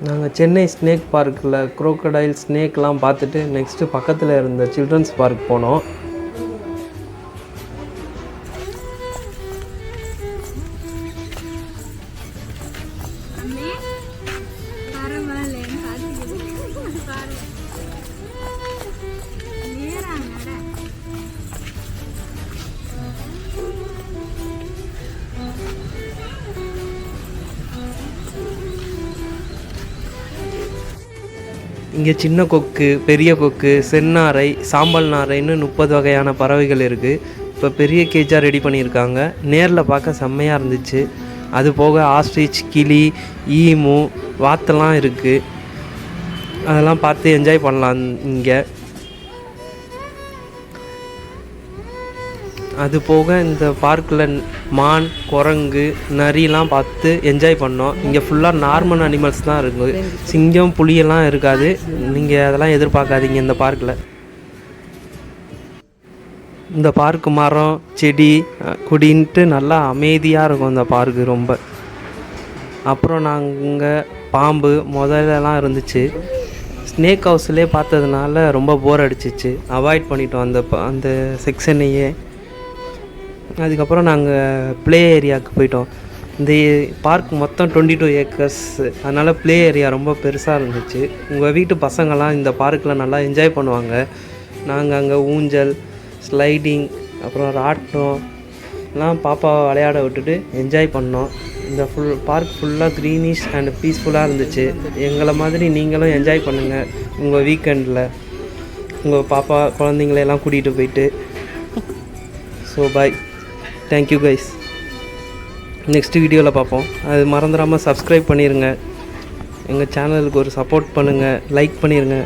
நாங்கள் சென்னை ஸ்னேக் பார்க்கில் குரோக்கடைல் ஸ்னேக்லாம் பார்த்துட்டு நெக்ஸ்ட்டு பக்கத்தில் இருந்த சில்ட்ரன்ஸ் பார்க் போனோம். இங்கே சின்ன கொக்கு, பெரிய கொக்கு, செந்நாரை, சாம்பல் நாரைன்னு 30 வகையான பறவைகள் இருக்குது. இப்போ பெரிய கேஜாக ரெடி பண்ணியிருக்காங்க. நேரில் பார்க்க செம்மையாக இருந்துச்சு. அது போக ஆஸ்ட்ரிச், கிளி, ஈமு, வாத்தெல்லாம் இருக்குது. அதெல்லாம் பார்த்து என்ஜாய் பண்ணலாம் இங்கே. அது போக இந்த பார்க்கில் மான், குரங்கு, நரிலாம் பார்த்து என்ஜாய் பண்ணோம். இங்கே ஃபுல்லாக நார்மல் அனிமல்ஸ் தான் இருக்குது. சிங்கம், புலியெல்லாம் இருக்காது. நீங்கள் அதெல்லாம் எதிர்பார்க்காதீங்க இந்த பார்க்கில். இந்த பார்க்கு மரம், செடி, கொடின்ட்டு நல்லா அமைதியாக இருக்கும் இந்த பார்க்கு ரொம்ப. அப்புறம் நாங்கள் பாம்பு முதல்லலாம் இருந்துச்சு. ஸ்னேக் ஹவுஸ்லேயே பார்த்ததுனால ரொம்ப போர் அடிச்சிச்சு. அவாய்ட் பண்ணிட்டோம் அந்த செக்ஷனையே. அதுக்கப்புறம் நாங்கள் ப்ளே ஏரியாவுக்கு போயிட்டோம். இந்த பார்க் மொத்தம் 22 ஏக்கர்ஸ். அதனால் ப்ளே ஏரியா ரொம்ப பெருசாக இருந்துச்சு. உங்கள் வீட்டு பசங்கள்லாம் இந்த பார்க்கில் நல்லா என்ஜாய் பண்ணுவாங்க. நாங்கள் அங்கே ஊஞ்சல், ஸ்லைடிங், அப்புறம் ராட்டினம்லாம் பாப்பாவை விளையாட விட்டுட்டு என்ஜாய் பண்ணோம். இந்த பார்க் ஃபுல்லாக க்ரீனிஷ் அண்ட் பீஸ்ஃபுல்லாக இருந்துச்சு. எங்களை மாதிரி நீங்களும் என்ஜாய் பண்ணுங்கள் உங்கள் வீக்கெண்டில். உங்கள் பாப்பா குழந்தைங்களெல்லாம் கூட்டிகிட்டு போயிட்டு. So bye, thank you guys. Next வீடியோவில் பார்ப்போம். அது மறந்துடாமல் சப்ஸ்கிரைப் பண்ணிடுங்க. எங்கள் சேனலுக்கு ஒரு சப்போர்ட் பண்ணுங்கள், லைக் பண்ணிடுங்க.